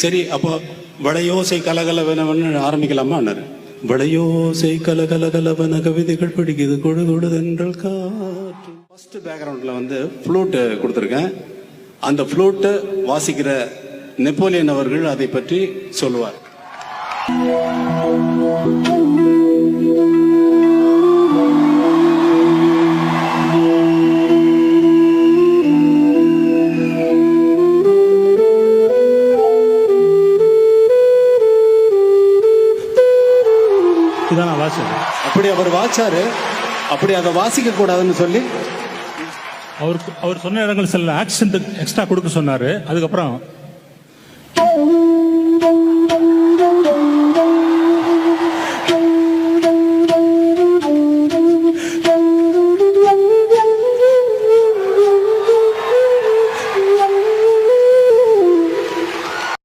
சரி, அப்போ வளையோசை கலகலவனவன்னு ஆரம்பிக்கலாமான்னாரு. வளையோசை கலகலகலவன கவிதைகள் பிடிக்குது கொடு கொடுதென்றல் காற்று. ஃபர்ஸ்ட் பேக்ரவுண்ட்ல வந்து ஃப்ளூட் கொடுத்துருக்கேன். அந்த ஃப்ளூட்டை வாசிக்கிற நெப்போலியன் அவர்கள் அதை பற்றி சொல்லுவார். அப்படி அவர் வாச்சாரு. அப்படி அதை வாசிக்க கூடாதுன்னு சொல்லி அவர் சொன்ன இடங்கள் சில ஆக்சென்ட் எக்ஸ்ட்ரா கொடுக்க சொன்னாரு. அதுக்கப்புறம்